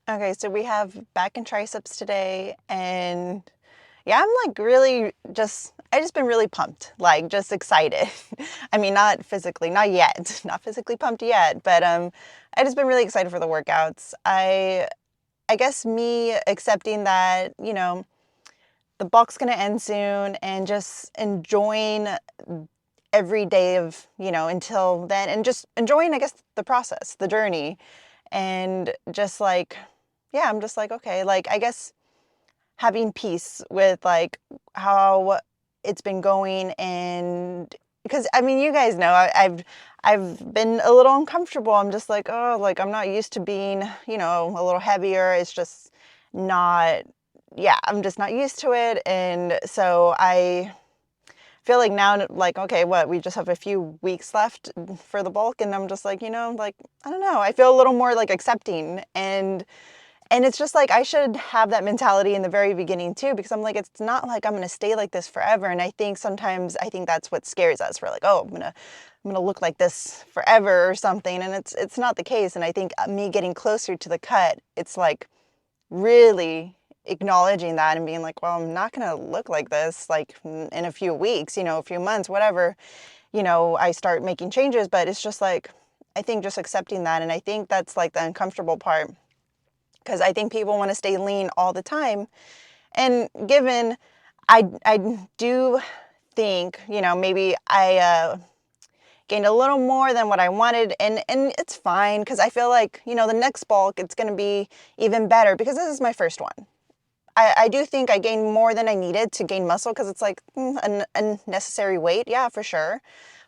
Okay, so we have back and triceps today, and yeah, I'm like really I just been really pumped, like just excited. I mean, not physically, not yet, not physically pumped yet, but I just been really excited for the workouts. I guess me accepting that, the bulk's gonna end soon and just enjoying every day of, until then, and just enjoying, I guess, the process, the journey, and just like, yeah, I'm just like, okay, like, I guess having peace with like how it's been going. And because I mean, you guys know, I've been a little uncomfortable. I'm just like, oh, like I'm not used to being, a little heavier. It's just not, yeah, I'm just not used to it. And so I feel like now, like, okay, what, we just have a few weeks left for the bulk, and I'm just like, like, I don't know, I feel a little more like accepting. And it's just like I should have that mentality in the very beginning too, because I'm like, it's not like I'm gonna stay like this forever. And I think sometimes that's what scares us. We're like, oh, I'm gonna look like this forever or something, and it's not the case. And I think me getting closer to the cut, it's like really acknowledging that and being like, well, I'm not gonna look like this like in a few weeks, a few months, whatever, I start making changes. But it's just like, I think just accepting that. And I think that's like the uncomfortable part, because I think people want to stay lean all the time. And given I do think, maybe I gained a little more than what I wanted, and it's fine, because I feel like, the next bulk, it's going to be even better, because this is my first one. I do think I gained more than I needed to gain muscle, because it's like an unnecessary weight, yeah, for sure.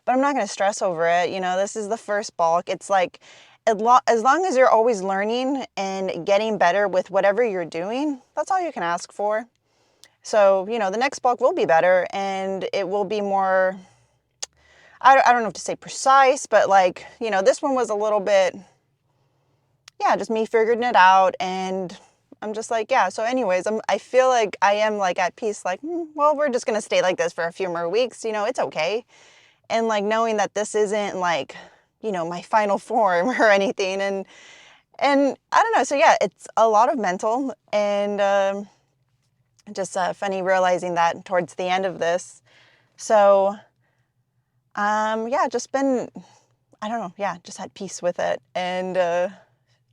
But I'm not going to stress over it. This is the first bulk. It's like, as long as you're always learning and getting better with whatever you're doing, that's all you can ask for. So, the next bulk will be better, and it will be more, I don't know if to say precise, but like, this one was a little bit, yeah, just me figuring it out. And I'm just like, yeah. So anyways, I feel like I am like at peace, like, well, we're just going to stay like this for a few more weeks. It's okay. And like knowing that this isn't like, my final form or anything. And I don't know. So yeah, it's a lot of mental, and just funny realizing that towards the end of this. So yeah, just been, I don't know. Yeah, just had peace with it. And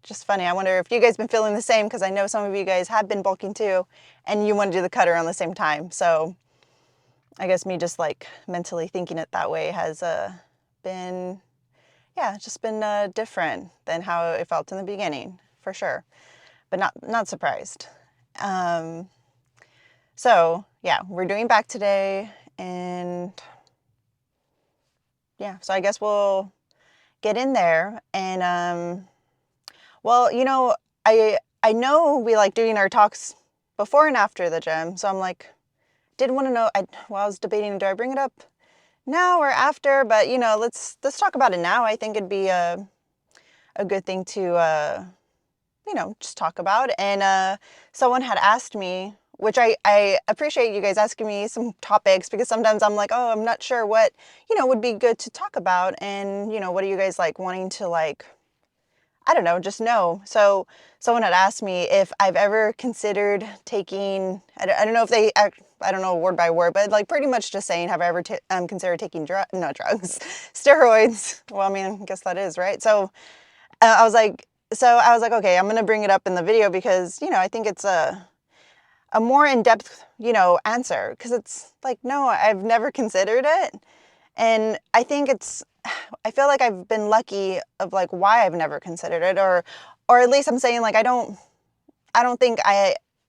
just funny. I wonder if you guys been feeling the same, because I know some of you guys have been bulking too, and you want to do the cut around the same time. So I guess me just like mentally thinking it that way has been, yeah, it's just been different than how it felt in the beginning, for sure. But not surprised. Um, so yeah, we're doing back today, and yeah, so I guess we'll get in there. And well, I know we like doing our talks before and after the gym, so I'm like, did want to know. I was debating, do I bring it up now or after? But let's talk about it now. I think it'd be a good thing to just talk about. And someone had asked me, which I appreciate you guys asking me some topics, because sometimes I'm like, oh, I'm not sure what would be good to talk about, and what are you guys like wanting to, like, I don't know, just know. So someone had asked me if I've ever considered taking, I don't know if they, I don't know word by word, but like pretty much just saying, have I ever considered taking not drugs, steroids? Well, I mean, I guess that is, right? So I was like, okay, I'm going to bring it up in the video, because, I think it's a more in-depth, answer, because it's like, no, I've never considered it. And I think I feel like I've been lucky of like why I've never considered it, or at least I'm saying, like, I don't think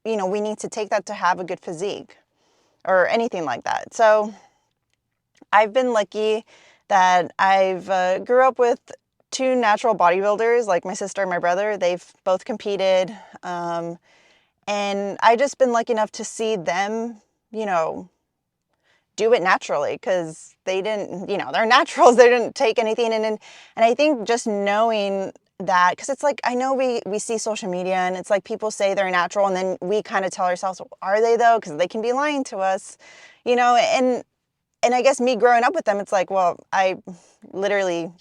we need to take that to have a good physique or anything like that. So I've been lucky that I've grew up with two natural bodybuilders, like my sister and my brother. They've both competed. And I just been lucky enough to see them, do it naturally, because they didn't, they're naturals. They didn't take anything. And I think just knowing that, because it's like, I know we see social media, and it's like people say they're natural, and then we kind of tell ourselves, well, are they though? Because they can be lying to us, and I guess me growing up with them, it's like, well, I literally,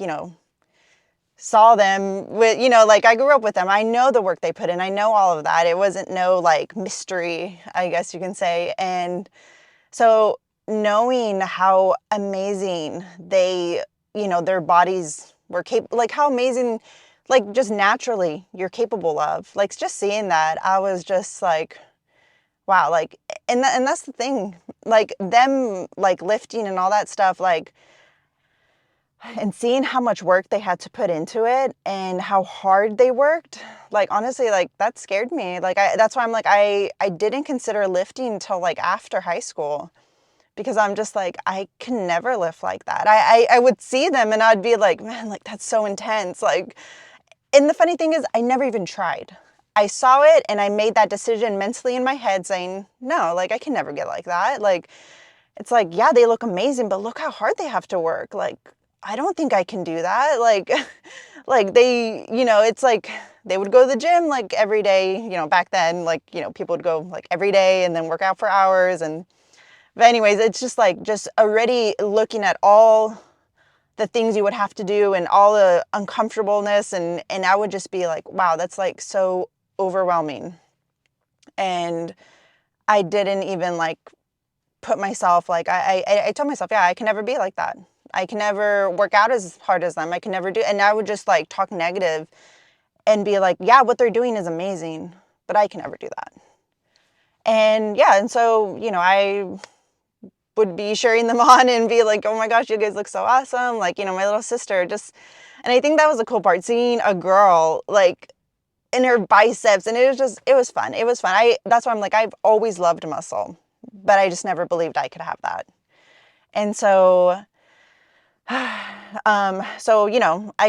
saw them with, like I grew up with them. I know the work they put in. I know all of that. It wasn't no like mystery, I guess you can say. And so knowing how amazing they, their bodies were capable, like how amazing, like just naturally you're capable of, like just seeing that, I was just like, wow, like, and that's the thing, like them, like lifting and all that stuff, like, and seeing how much work they had to put into it and how hard they worked, like honestly, like that scared me. Like that's why I'm like, I didn't consider lifting until like after high school, because I'm just like, I can never lift like that. I would see them and I'd be like, man, like that's so intense. Like, and the funny thing is I never even tried. I saw it and I made that decision mentally in my head saying, no, like I can never get like that. Like, it's like, yeah, they look amazing, but look how hard they have to work. Like, I don't think I can do that. Like, like they, it's like they would go to the gym like every day, back then, like, people would go like every day and then work out for hours. And, but anyways, it's just like, just already looking at all the things you would have to do and all the uncomfortableness. And I would just be like, wow, that's like so overwhelming. And I didn't even like put myself, like I told myself, yeah, I can never be like that. I can never work out as hard as them. I can never do, and I would just like talk negative and be like, yeah, what they're doing is amazing, but I can never do that. And yeah, and so, I would be cheering them on and be like, oh my gosh, you guys look so awesome. Like, my little sister just, and I think that was the cool part, seeing a girl like in her biceps, and it was fun. It was fun. That's why I'm like, I've always loved muscle, but I just never believed I could have that. And so, I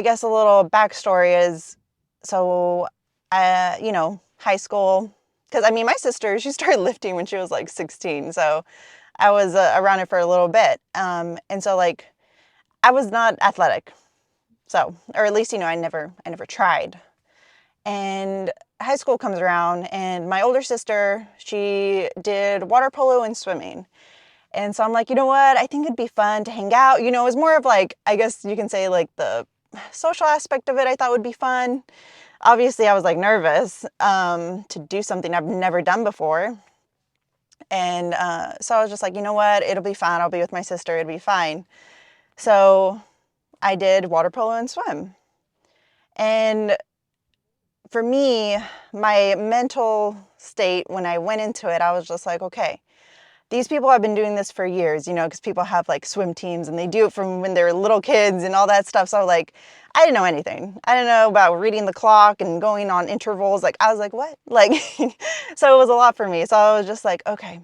guess a little backstory is, so, high school, because I mean, my sister, she started lifting when she was like 16. So I was around it for a little bit. And so like, I was not athletic. So, or at least, I never tried. And high school comes around and my older sister, she did water polo and swimming. And so I'm like, you know what? I think it'd be fun to hang out. It was more of like, I guess you can say like the social aspect of it I thought would be fun. Obviously, I was like nervous to do something I've never done before. And so I was just like, you know what? It'll be fine. I'll be with my sister. It'll be fine. So I did water polo and swim. And for me, my mental state when I went into it, I was just like, okay, these people have been doing this for years, because people have like swim teams and they do it from when they're little kids and all that stuff. So like, I didn't know anything. I didn't know about reading the clock and going on intervals. Like, I was like, what? Like, so it was a lot for me. So I was just like, okay,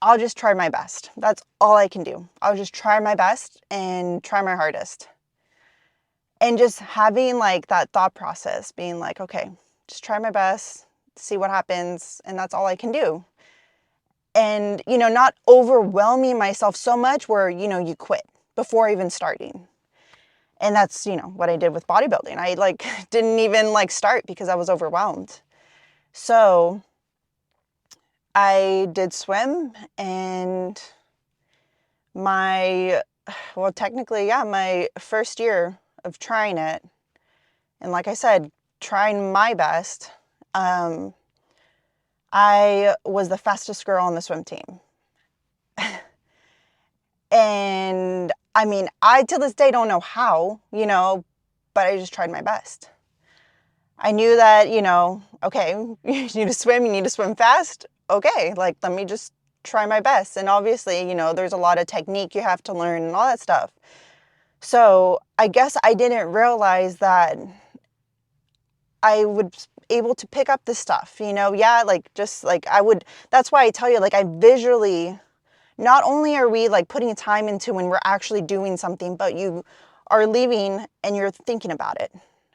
I'll just try my best. That's all I can do. I'll just try my best and try my hardest. And just having like that thought process, being like, okay, just try my best, see what happens. And that's all I can do. And, not overwhelming myself so much where, you quit before even starting. And that's, what I did with bodybuilding. I like didn't even like start because I was overwhelmed. So I did swim, and technically, yeah, my first year of trying it, and like I said, trying my best, I was the fastest girl on the swim team. And I mean, I to this day don't know how, but I just tried my best. I knew that, okay, you need to swim fast. Okay, like let me just try my best. And obviously, there's a lot of technique you have to learn and all that stuff. So I guess I didn't realize that I would able to pick up the stuff, yeah, like just like that's why I tell you, like I visually, not only are we like putting time into when we're actually doing something, but you are leaving and you're thinking about it.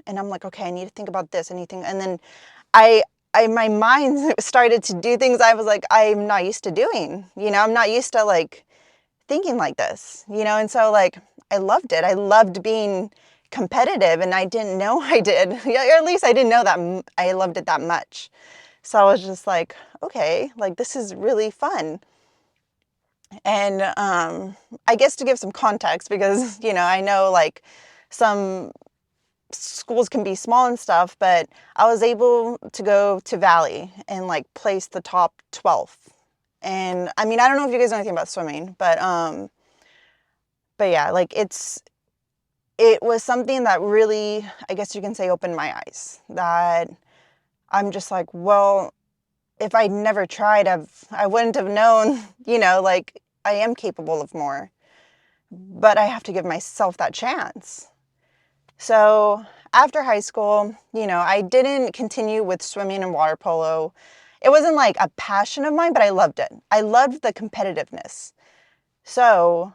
And I'm like, okay, I need to think about this, anything. And then I, my mind started to do things I was like, I'm not used to doing, I'm not used to like thinking like this, and so like, I loved it. I loved being competitive, and I didn't know I did, or at least I didn't know that I loved it that much. So I was just like, okay, like this is really fun. And I guess to give some context, because, I know like some schools can be small and stuff, but I was able to go to Valley and like place the top 12th. And I mean, I don't know if you guys know anything about swimming, but yeah, like it was something that really, I guess you can say, opened my eyes. That I'm just like, well, if I'd never tried, I wouldn't have known, like I am capable of more, but I have to give myself that chance. So after high school, I didn't continue with swimming and water polo. It wasn't like a passion of mine, but I loved it. I loved the competitiveness. So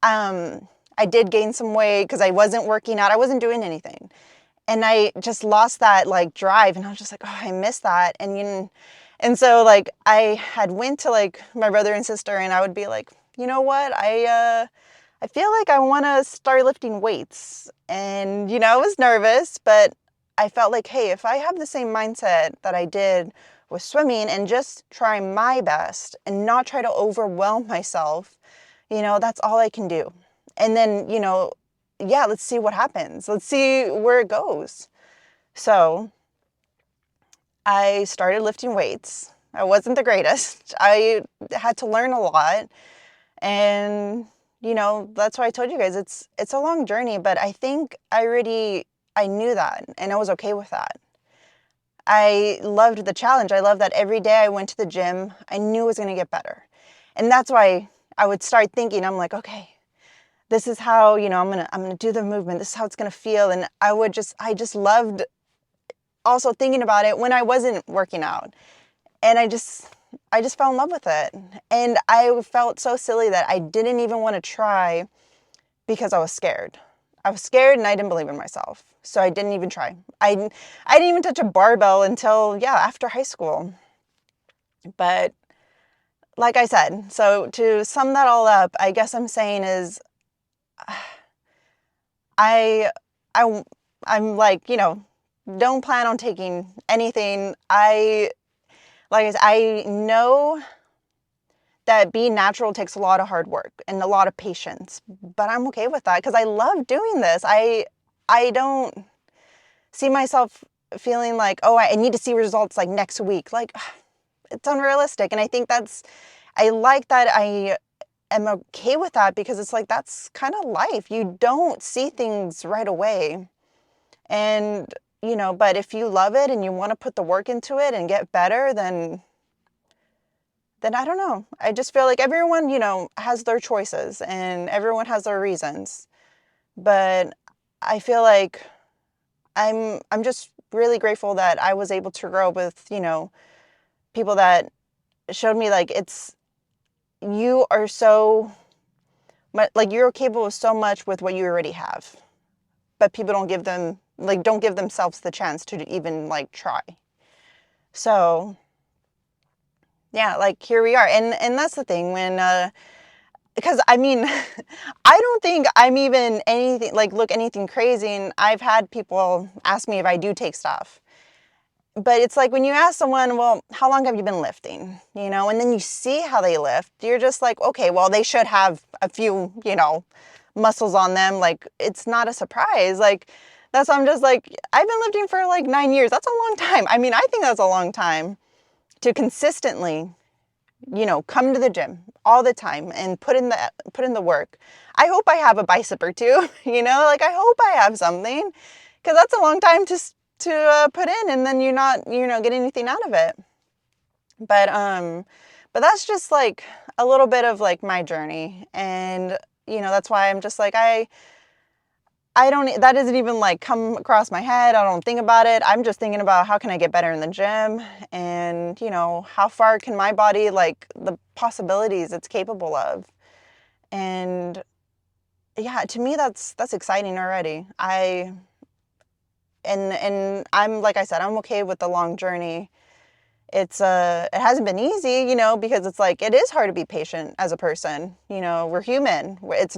I did gain some weight because I wasn't working out. I wasn't doing anything. And I just lost that like drive, and I was just like, oh, I miss that. And so like I had went to like my brother and sister, and I would be like, you know what? I feel like I want to start lifting weights. And I was nervous, but I felt like, hey, if I have the same mindset that I did with swimming and just try my best and not try to overwhelm myself, that's all I can do. And then, yeah, let's see what happens. Let's see where it goes. So I started lifting weights. I wasn't the greatest. I had to learn a lot. And, that's why I told you guys it's a long journey, but I think I knew that, and I was okay with that. I loved the challenge. I loved that every day I went to the gym, I knew it was going to get better. And that's why I would start thinking, I'm like, okay, this is how, I'm going to do the movement. This is how it's going to feel. And I just loved also thinking about it when I wasn't working out. And I just fell in love with it. And I felt so silly that I didn't even want to try because I was scared. I was scared and I didn't believe in myself. So I didn't even try. I didn't even touch a barbell until, yeah, after high school. But like I said, so to sum that all up, I guess I'm saying is I, I'm like, don't plan on taking anything. Like I said, I know that being natural takes a lot of hard work and a lot of patience, but I'm okay with that because I love doing this. I don't see myself feeling like, oh, I need to see results like next week. Like, it's unrealistic. And I think I like that I am okay with that because it's like, that's kind of life. You don't see things right away. And, but if you love it and you want to put the work into it and get better, then I don't know. I just feel like everyone, has their choices and everyone has their reasons. But I feel like I'm just really grateful that I was able to grow with, people that showed me like you are so much, like you're capable of so much with what you already have. But people don't give themselves the chance to even like try. So yeah, like here we are. And that's the thing because I mean, I don't think I'm even anything crazy. And I've had people ask me if I do take stuff. But it's like when you ask someone, well, how long have you been lifting? And then you see how they lift, you're just like, okay, well, they should have a few, muscles on them. Like, it's not a surprise. Like, that's why I'm just like, I've been lifting for like 9 years. That's a long time. I mean, I think that's a long time to consistently, come to the gym all the time and put in the work. I hope I have a bicep or two, like I hope I have something, because that's a long time to put in, and then you're not, get anything out of it. But that's just like a little bit of like my journey, and that's why I'm just like I don't, that doesn't even like come across my head. I don't think about it. I'm just thinking about how can I get better in the gym, and how far can my body, like the possibilities it's capable of. And yeah, to me that's exciting already. And I'm, like I said, I'm okay with the long journey. It hasn't been easy, because it's like it is hard to be patient as a person. We're human. It's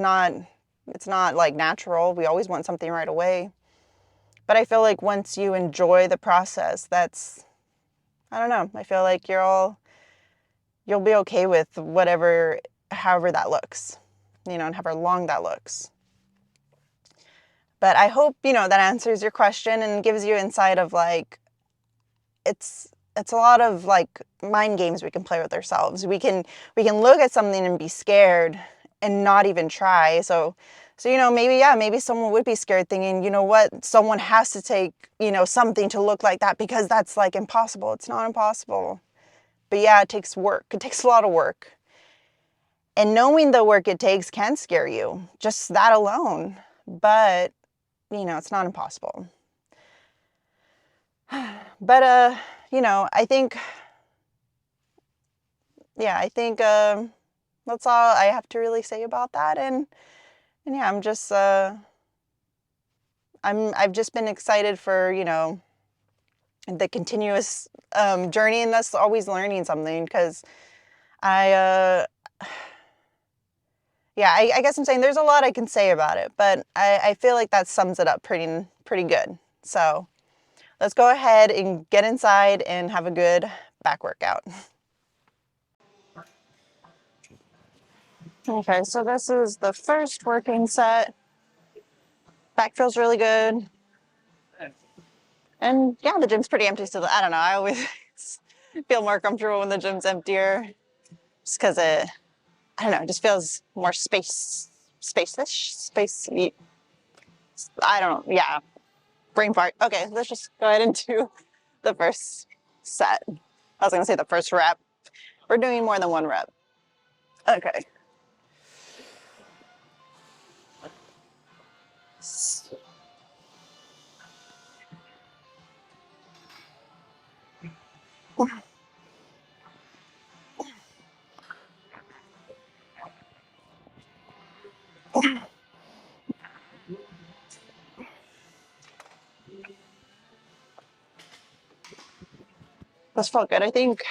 not like natural. We always want something right away. But I feel like once you enjoy the process, I don't know. I feel like you'll be okay with however that looks, and however long that looks. But I hope, that answers your question and gives you insight of like, it's a lot of like mind games we can play with ourselves. We can look at something and be scared and not even try. So maybe someone would be scared thinking, you know what, someone has to take, something to look like that because that's like impossible. It's not impossible. But yeah, it takes work. It takes a lot of work. And knowing the work it takes can scare you, just that alone. But, it's not impossible. But, I think, that's all I have to really say about that. And yeah, I've just been excited for, the continuous journey, and that's always learning something, because I, I guess I'm saying there's a lot I can say about it, but I feel like that sums it up pretty good. So let's go ahead and get inside and have a good back workout. Okay, so this is the first working set. Back feels really good. And yeah, the gym's pretty empty, so I don't know. I always feel more comfortable when the gym's emptier, just because I don't know, it just feels more spacey. I don't know, yeah, brain fart. Okay, let's just go ahead and do the first set. I was gonna say the first rep. We're doing more than one rep. Okay. This felt good. I think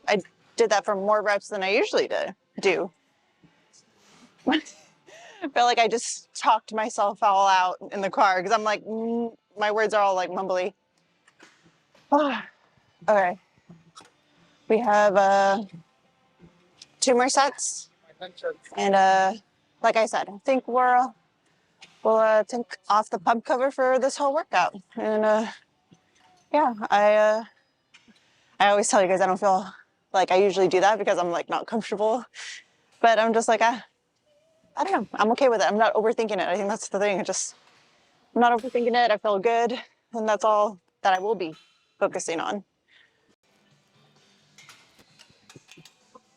I did that for more reps than I usually do. I feel like I just talked myself all out in the car because I'm like, my words are all like mumbly. Okay. We have 2 more sets. And like I said, I think we'll take off the pump cover for this whole workout. And yeah, I always tell you guys I don't feel like I usually do that because I'm like not comfortable. But I'm just like, I don't know. I'm okay with it. I'm not overthinking it. I think that's the thing. I'm not overthinking it. I feel good. And that's all that I will be focusing on.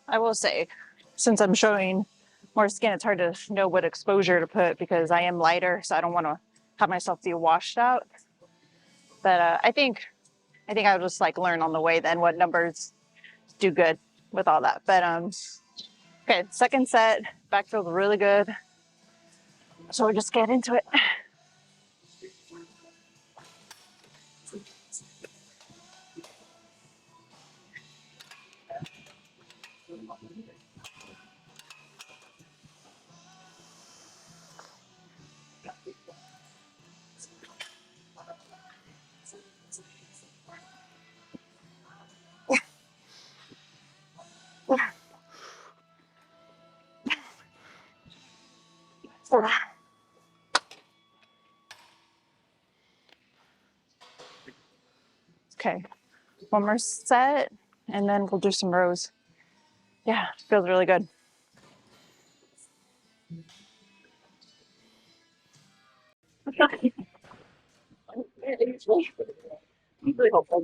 I will say, since I'm showing more skin, it's hard to know what exposure to put because I am lighter, so I don't want to have myself feel washed out. But I think I'll just like learn on the way then what numbers do good with all that. But okay, second set, back feels really good. So we'll just get into it. Okay, one more set, and then we'll do some rows. Yeah, feels really good. Really hopeful.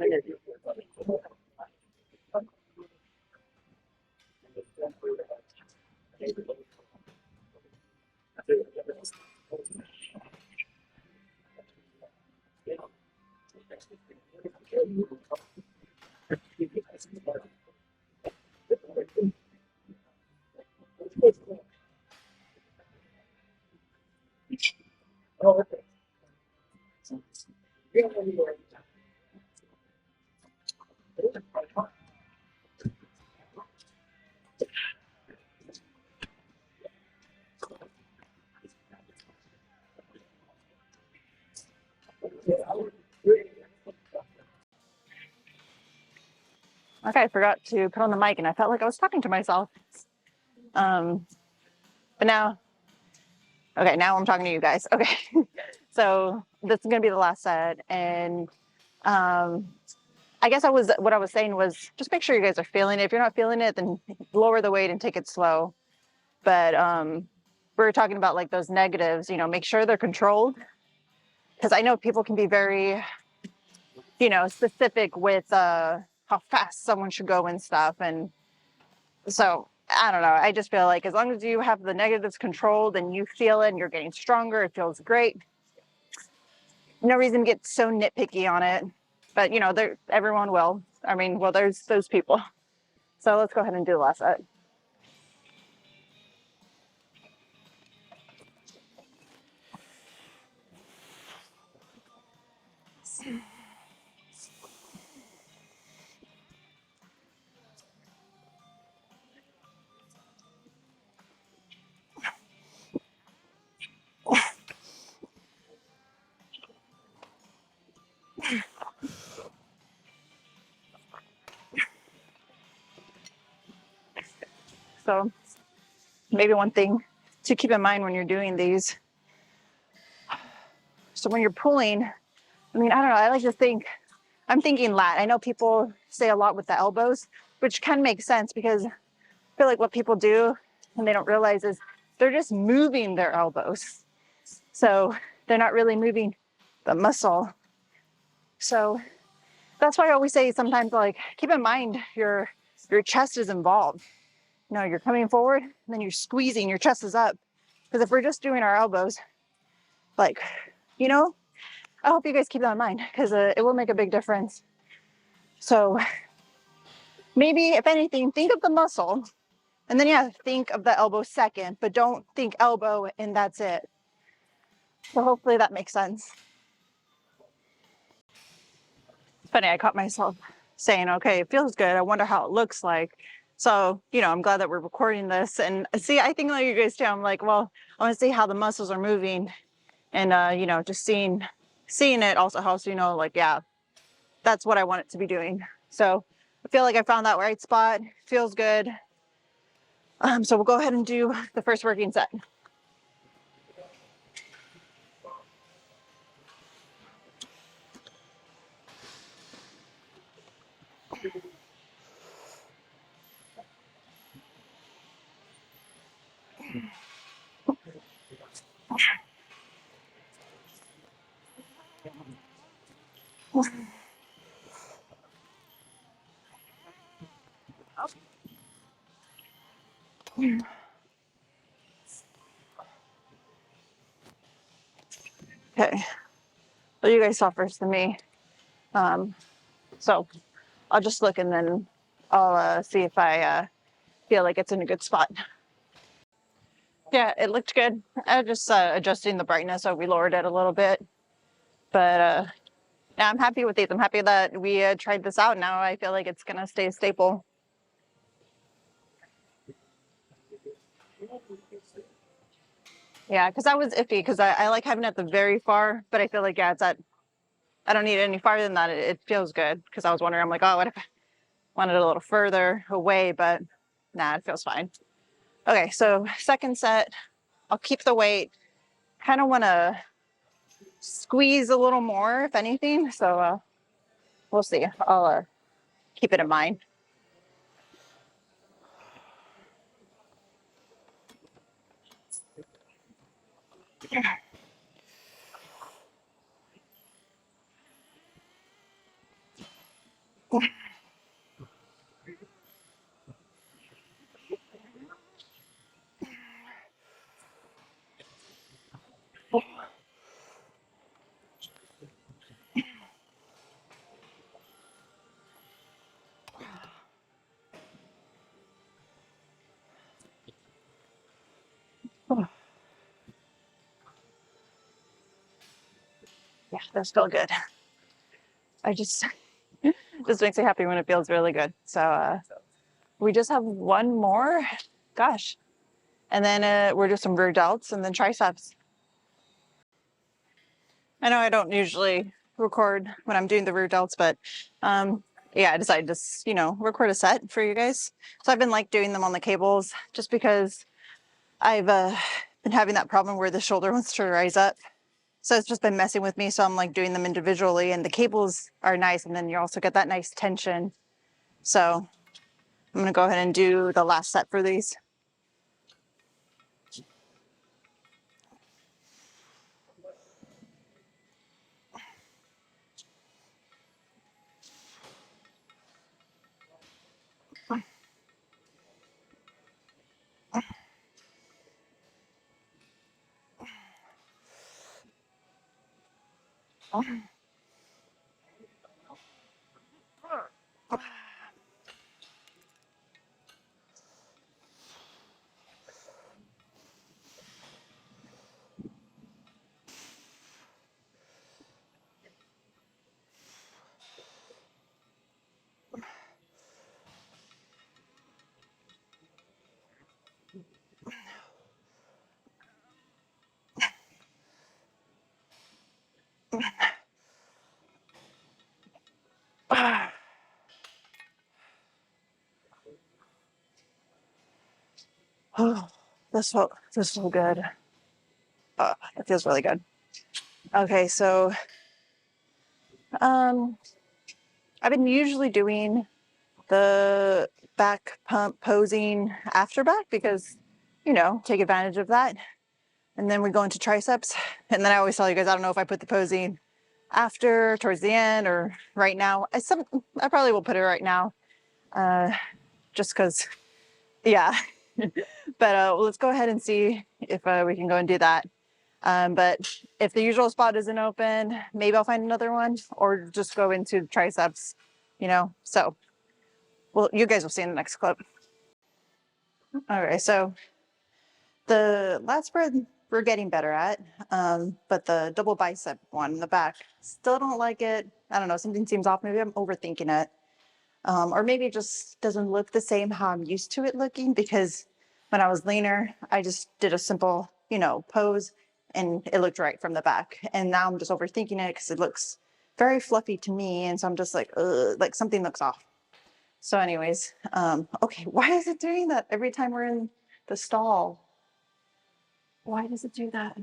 Okay, I forgot to put on the mic and I felt like I was talking to myself. But now, okay, now I'm talking to you guys. Okay. So this is gonna be the last set. And I guess what I was saying was just make sure you guys are feeling it. If you're not feeling it, then lower the weight and take it slow. But we were talking about like those negatives, you know, make sure they're controlled. Because I know people can be very, you know, specific with how fast someone should go and stuff. And so I don't know. I just feel like as long as you have the negatives controlled and you feel it and you're getting stronger, it feels great. No reason to get so nitpicky on it. But, you know, everyone will. I mean, well, there's those people. So let's go ahead and do the last set. So maybe one thing to keep in mind when you're doing these. So when you're pulling, I mean, I don't know, I like to think, I'm thinking lat. I know people say a lot with the elbows, which can make sense because I feel like what people do and they don't realize is they're just moving their elbows. So they're not really moving the muscle. So that's why I always say sometimes, like, keep in mind your chest is involved. You know, you're coming forward and then you're squeezing, your chest is up. Because if we're just doing our elbows, like, you know, I hope you guys keep that in mind because it will make a big difference. So maybe if anything, think of the muscle and then yeah, think of the elbow second, but don't think elbow and that's it. So hopefully that makes sense. It's funny, I caught myself saying, okay, it feels good. I wonder how it looks like. So, you know, I'm glad that we're recording this. And see, I think like you guys too, I'm like, well, I want to see how the muscles are moving. And, you know, just seeing it also helps, you know, like, yeah, that's what I want it to be doing. So I feel like I found that right spot. Feels good. So we'll go ahead and do the first working set. Okay. Well, you guys saw first than me. So I'll just look and then I'll see if I feel like it's in a good spot. Yeah, it looked good. I just adjusting the brightness, so we lowered it a little bit. But yeah, I'm happy with these. I'm happy that we tried this out. Now I feel like it's gonna stay a staple. Yeah, because I was iffy because I like having it the very far, but I feel like yeah, it's at I don't need it any farther than that. It feels good because I was wondering, I'm like, oh, what if I wanted it a little further away? But nah, it feels fine. Okay, so second set, I'll keep the weight. Kind of want to squeeze a little more, if anything. So we'll see. I'll keep it in mind. Yeah, they're still good. I just makes me happy when it feels really good. So we just have one more. Gosh. And then we're just some rear delts and then triceps. I know I don't usually record when I'm doing the rear delts, but yeah, I decided to, you know, record a set for you guys. So I've been like doing them on the cables just because I've been having that problem where the shoulder wants to rise up. So it's just been messing with me. So I'm like doing them individually, and the cables are nice. And then you also get that nice tension. So I'm gonna go ahead and do the last set for these. Oh, this felt good. It feels really good. Okay, so um, I've been usually doing the back pump posing after back because, you know, take advantage of that. And then we go into triceps. And then I always tell you guys, I don't know if I put the posing after, towards the end, or right now. I probably will put it right now, just because, yeah. But well, let's go ahead and see if we can go and do that. But if the usual spot isn't open, maybe I'll find another one or just go into triceps, you know. So, well, you guys will see in the next clip. All right, so the lat spread we're getting better at, but the double bicep one in the back, still don't like it. I don't know, something seems off. Maybe I'm overthinking it. Or maybe it just doesn't look the same how I'm used to it looking, because when I was leaner, I just did a simple, you know, pose and it looked right from the back. And now I'm just overthinking it because it looks very fluffy to me. And so I'm just like something looks off. So anyways, okay, why is it doing that every time we're in the stall? Why does it do that?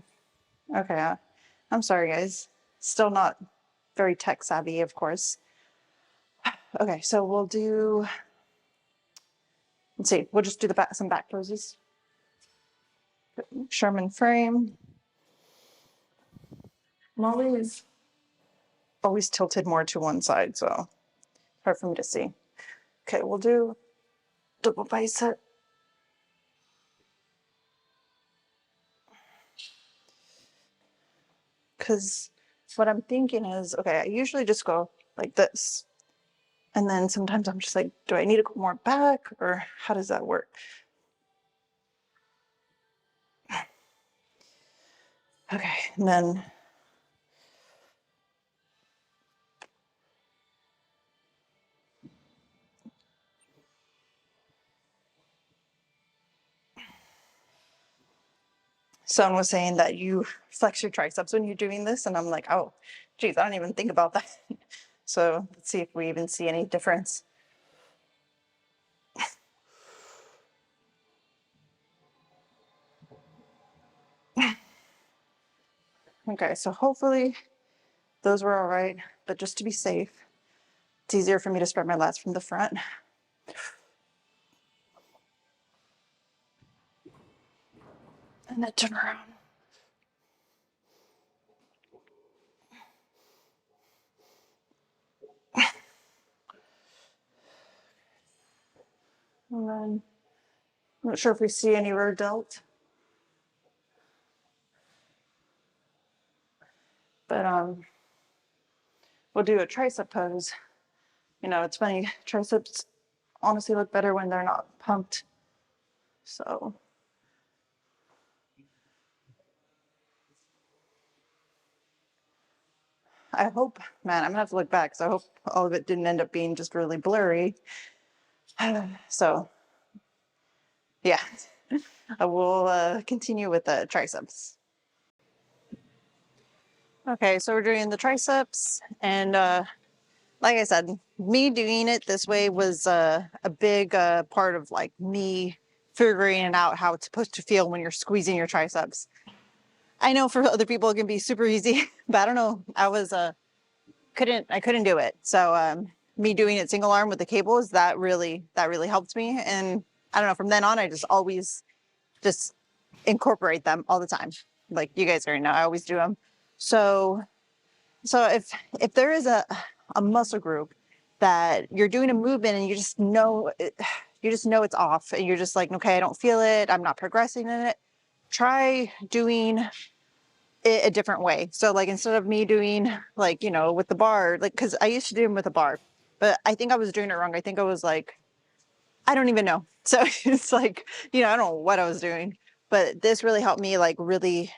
Okay, I'm sorry, guys. Still not very tech savvy, of course. Okay, so we'll do, let's see, we'll just do the back, some back poses. Sherman frame. I'm always tilted more to one side, so hard for me to see. Okay, we'll do double bicep. Because what I'm thinking is, okay, I usually just go like this. And then sometimes I'm just like, do I need to go more back, or how does that work? Okay, and then someone was saying that you flex your triceps when you're doing this, and I'm like, oh, geez, I don't even think about that. So let's see if we even see any difference. Okay, so hopefully those were all right, but just to be safe, it's easier for me to spread my lats from the front. And then turn around. And then, I'm not sure if we see any rear delt, but we'll do a tricep pose. You know, it's funny, triceps honestly look better when they're not pumped. So I hope, man, I'm gonna have to look back, because I hope all of it didn't end up being just really blurry. So yeah, I will continue with the triceps. Okay, so we're doing the triceps, and like I said, me doing it this way was a big part of like me figuring out how it's supposed to feel when you're squeezing your triceps. I know for other people it can be super easy, but I don't know. I couldn't do it. So me doing it single arm with the cables, that really helped me. And I don't know, from then on I just always just incorporate them all the time. Like you guys already know, I always do them. So if there is a muscle group that you're doing a movement and you just know it's off and you're just like, okay, I don't feel it, I'm not progressing in it, try doing it a different way. So like instead of me doing like, you know, with the bar, like, because I used to do them with a bar, but I think I was doing it wrong. I think I was like, I don't even know. So it's like, you know, I don't know what I was doing, but this really helped me like really,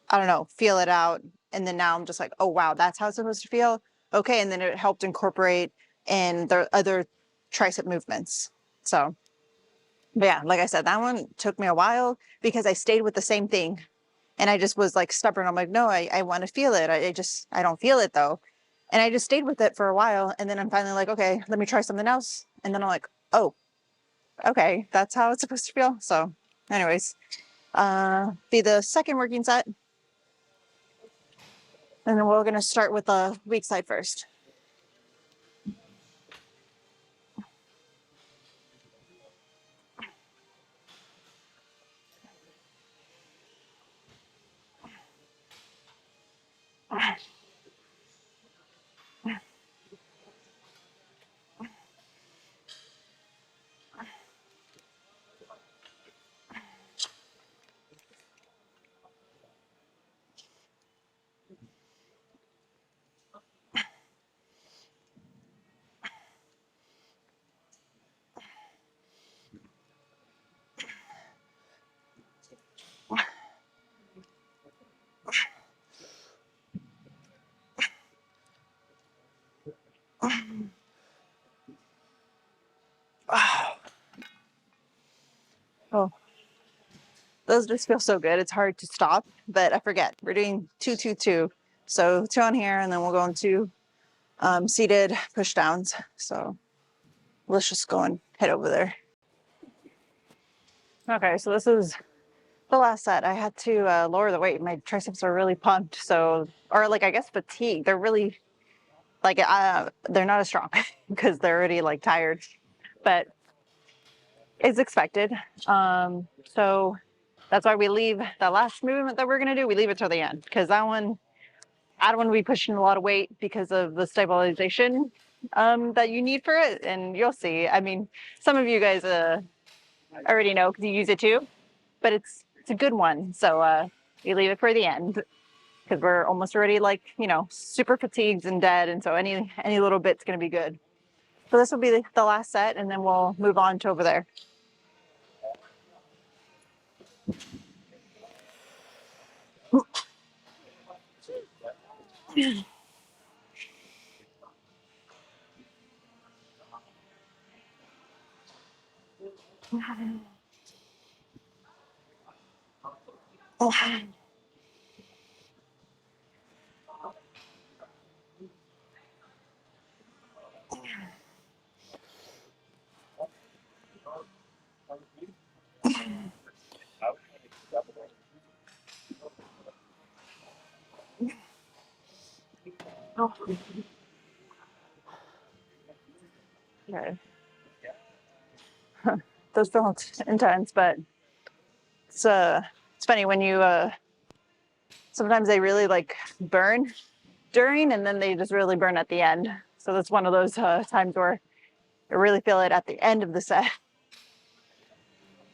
I don't know, feel it out. And then now I'm just like, oh, wow, that's how it's supposed to feel. Okay. And then it helped incorporate in the other tricep movements. So, but yeah, like I said, that one took me a while because I stayed with the same thing. And I just was like stubborn. I'm like, no, I want to feel it. I don't feel it though. And I just stayed with it for a while. And then I'm finally like, okay, let me try something else. And then I'm like, oh, okay, that's how it's supposed to feel. So anyways, be the second working set. And then we're going to start with the weak side first. Oh, those just feel so good. It's hard to stop, but I forget. We're doing 2, 2, 2. So 2 on here, and then we'll go into seated push downs. So let's just go and head over there. Okay, so this is the last set. I had to lower the weight. My triceps are really pumped. So, or like, I guess fatigued. They're really like, they're not as strong because they're already like tired, but it's expected. So that's why we leave the last movement that we're going to do. We leave it till the end because that one, I don't want to be pushing a lot of weight because of the stabilization that you need for it. And you'll see. I mean, some of you guys already know because you use it too, but it's a good one. So we leave it for the end because we're almost already like, you know, super fatigued and dead. And so any little bit's going to be good. So this will be the last set and then we'll move on to over there. Oh. Okay. Those feel intense, but it's funny when you sometimes they really like burn during and then they just really burn at the end. So that's one of those times where you really feel it at the end of the set.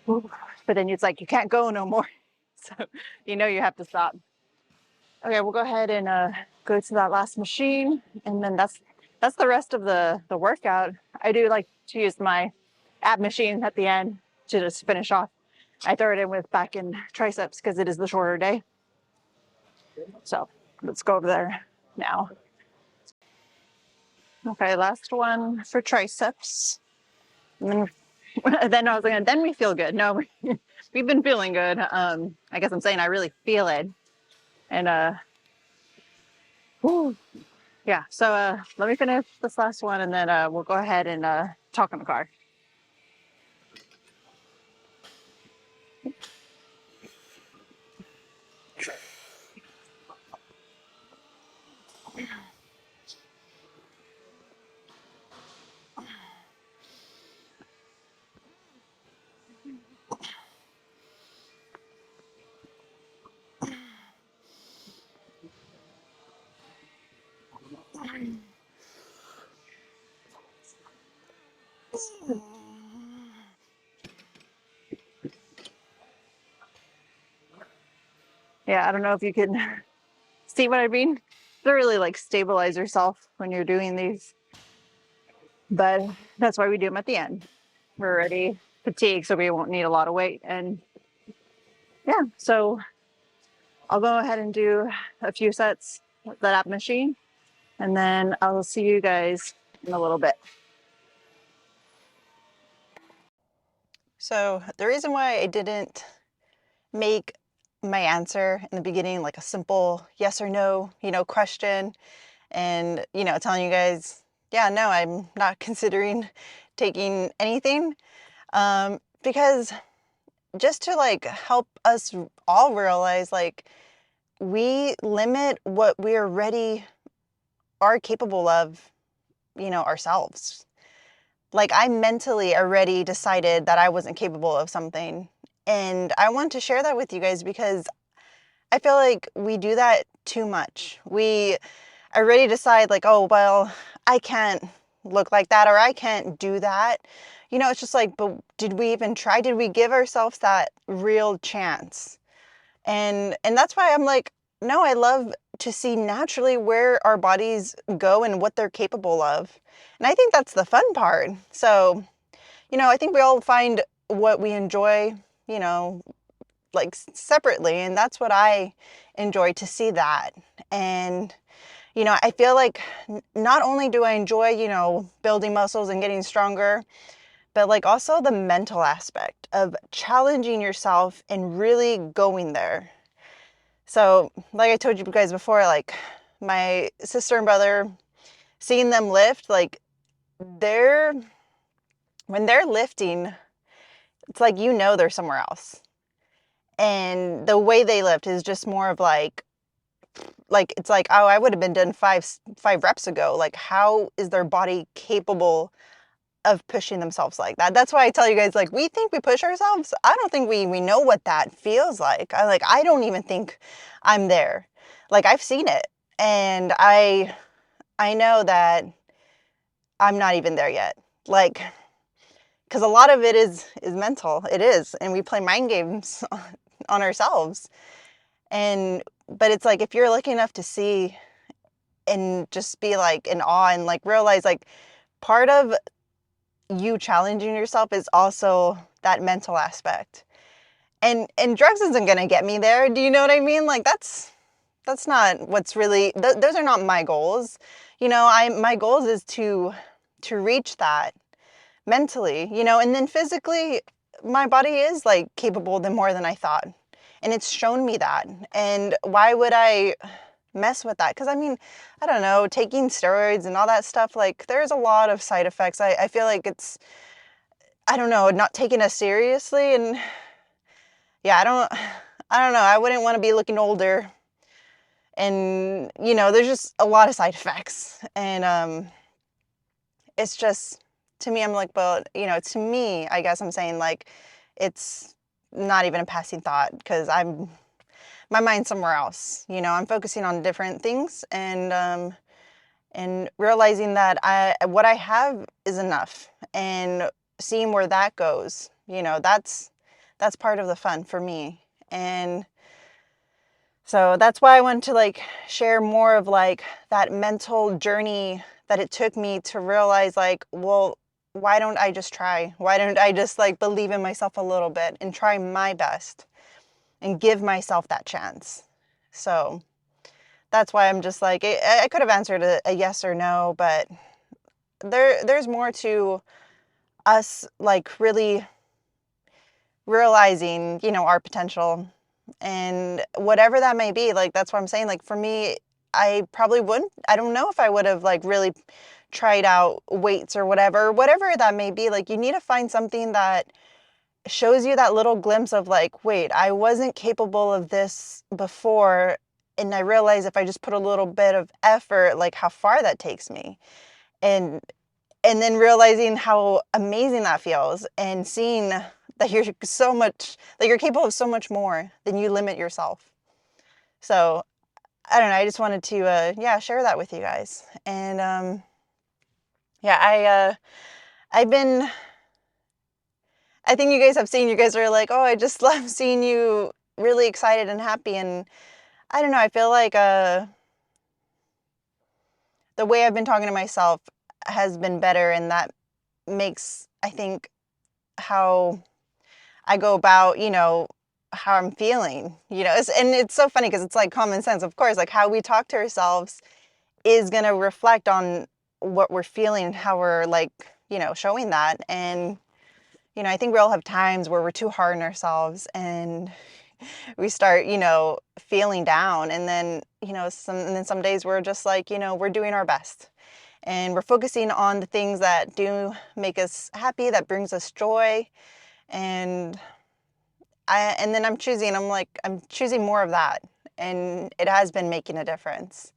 Ooh. But then it's like you can't go no more. So you know you have to stop. Okay, we'll go ahead and go to that last machine and then that's the rest of the workout. I do like to use my ab machine at the end to just finish off. I throw it in with back and triceps because it is the shorter day. So let's go over there now. Okay, last one for triceps. And then, then I was like, then we feel good. No, we've been feeling good. I guess I'm saying I really feel it. And whew, yeah, so let me finish this last one and then we'll go ahead and talk in the car. Yeah, I don't know if you can see what I mean. To really like stabilize yourself when you're doing these, but that's why we do them at the end. We're already fatigued, so we won't need a lot of weight. And yeah, so I'll go ahead and do a few sets with that machine, and then I'll see you guys in a little bit. So the reason why I didn't make my answer in the beginning like a simple yes or no, question, and, telling you guys, yeah, no, I'm not considering taking anything, because just to like help us all realize like we limit what we already are capable of, ourselves. Like I mentally already decided that I wasn't capable of something. And I want to share that with you guys because I feel like we do that too much. We already decide like, oh, well, I can't look like that or I can't do that. It's just like, but did we even try? Did we give ourselves that real chance? And that's why I'm like, no, I love to see naturally where our bodies go and what they're capable of. And I think that's the fun part. So, I think we all find what we enjoy, you know, like separately. And that's what I enjoy to see that. And, I feel like not only do I enjoy, building muscles and getting stronger, but like also the mental aspect of challenging yourself and really going there. So, like I told you guys before, like my sister and brother, seeing them lift, like they're, when they're lifting, it's like, they're somewhere else. And the way they lift is just more of like it's like, oh, I would have been done five reps ago. Like, how is their body capable of pushing themselves like that? That's why I tell you guys, like, we think we push ourselves. I don't think we know what that feels like. I don't even think I'm there. Like, I've seen it, and I know that I'm not even there yet. Like, because a lot of it is mental. It is, and we play mind games on ourselves. And but it's like if you're lucky enough to see and just be like in awe and like realize like part of you challenging yourself is also that mental aspect. And drugs isn't gonna get me there. Do you know what I mean? Like that's not what's really those are not my goals. My goals is to reach that mentally, and then physically my body is like capable of more than I thought. And it's shown me that. And why would I mess with that? Because I mean, I don't know, taking steroids and all that stuff, like there's a lot of side effects. I feel like it's, I don't know, not taken as seriously. And yeah, I don't know. I wouldn't want to be looking older. And, there's just a lot of side effects. And it's just, to me, I'm like, well, to me, I guess I'm saying like, it's not even a passing thought because my mind's somewhere else. I'm focusing on different things and realizing that what I have is enough, and seeing where that goes, that's part of the fun for me. And so that's why I wanted to like share more of like that mental journey that it took me to realize like, well, why don't I just try? Why don't I just like believe in myself a little bit and try my best and give myself that chance? So that's why I'm just like, I could have answered a yes or no, but there's more to us like really realizing, our potential and whatever that may be. Like, that's what I'm saying. Like, for me, I probably wouldn't, I don't know if I would have like really tried out weights or whatever that may be. Like, you need to find something that shows you that little glimpse of like, wait, I wasn't capable of this before. And I realize if I just put a little bit of effort, like how far that takes me. And and then realizing how amazing that feels and seeing that you're so much, that you're capable of so much more than you limit yourself. So I don't know, I just wanted to share that with you guys. And yeah, I've been, I think you guys have seen, you guys are like, oh, I just love seeing you really excited and happy. And I don't know, I feel like the way I've been talking to myself has been better. And that makes, I think, how I go about, how I'm feeling, and it's so funny because it's like common sense, of course, like how we talk to ourselves is going to reflect on what we're feeling and how we're like, showing that. And, I think we all have times where we're too hard on ourselves and we start, feeling down. And then, some days we're just like, we're doing our best and we're focusing on the things that do make us happy, that brings us joy. And then I'm choosing more of that. And it has been making a difference.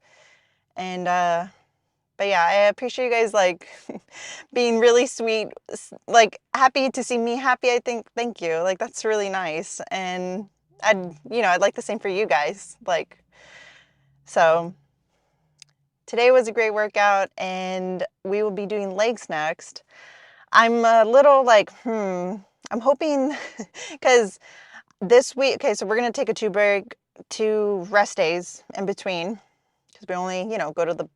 And, but yeah, I appreciate you guys like being really sweet, like happy to see me happy. I think, thank you. Like, that's really nice. And I'd like the same for you guys. Like, so today was a great workout and we will be doing legs next. I'm a little like, I'm hoping because this week, okay, so we're going to take a 2 rest days in between because we only, go to the,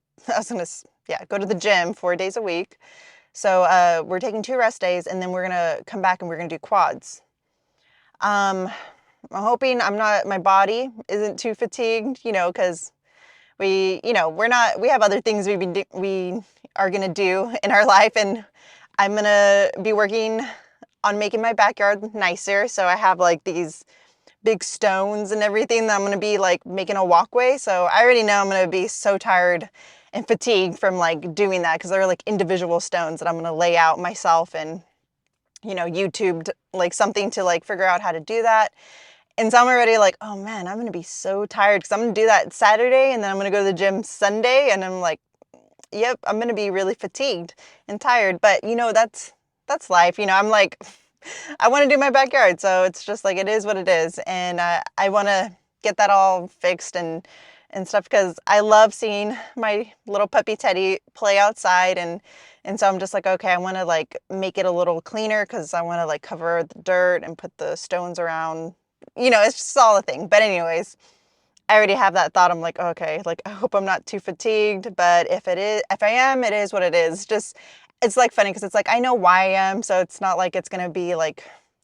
go to the gym 4 days a week. So we're taking 2 rest days and then we're going to come back and we're going to do quads. I'm hoping my body isn't too fatigued, because we have other things we are going to do in our life, and I'm going to be working on making my backyard nicer. So I have like these big stones and everything that I'm going to be like making a walkway. So I already know I'm going to be so tired and fatigued from like doing that because they're like individual stones that I'm going to lay out myself and, YouTubed like something to like figure out how to do that. And so I'm already like, oh man, I'm going to be so tired because I'm going to do that Saturday and then I'm going to go to the gym Sunday. And I'm like, yep, I'm going to be really fatigued and tired. But, that's life. I'm like, I want to do my backyard. So it's just like, it is what it is. And I want to get that all fixed and stuff because I love seeing my little puppy Teddy play outside. And so I'm just like, okay, I want to like make it a little cleaner because I want to like cover the dirt and put the stones around. It's just all a thing. But anyways, I already have that thought. I'm like, okay, like I hope I'm not too fatigued, but if I am, it is what it is. Just, it's like funny because it's like, I know why I am. So it's not like it's going to be like,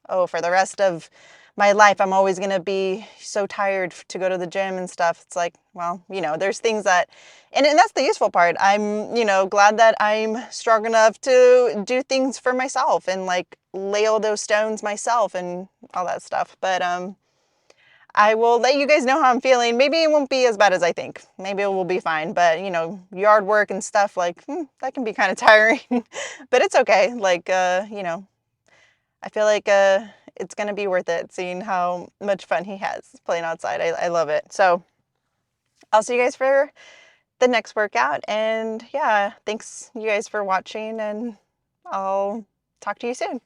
oh, for the rest of my life, I'm always going to be so tired to go to the gym and stuff. It's like, well, there's things that, and that's the useful part. I'm, glad that I'm strong enough to do things for myself and like lay all those stones myself and all that stuff. But, I will let you guys know how I'm feeling. Maybe it won't be as bad as I think. Maybe it will be fine. But, yard work and stuff like, that can be kind of tiring. But it's okay. Like, I feel like it's going to be worth it seeing how much fun he has playing outside. I love it. So I'll see you guys for the next workout. And yeah, thanks you guys for watching and I'll talk to you soon.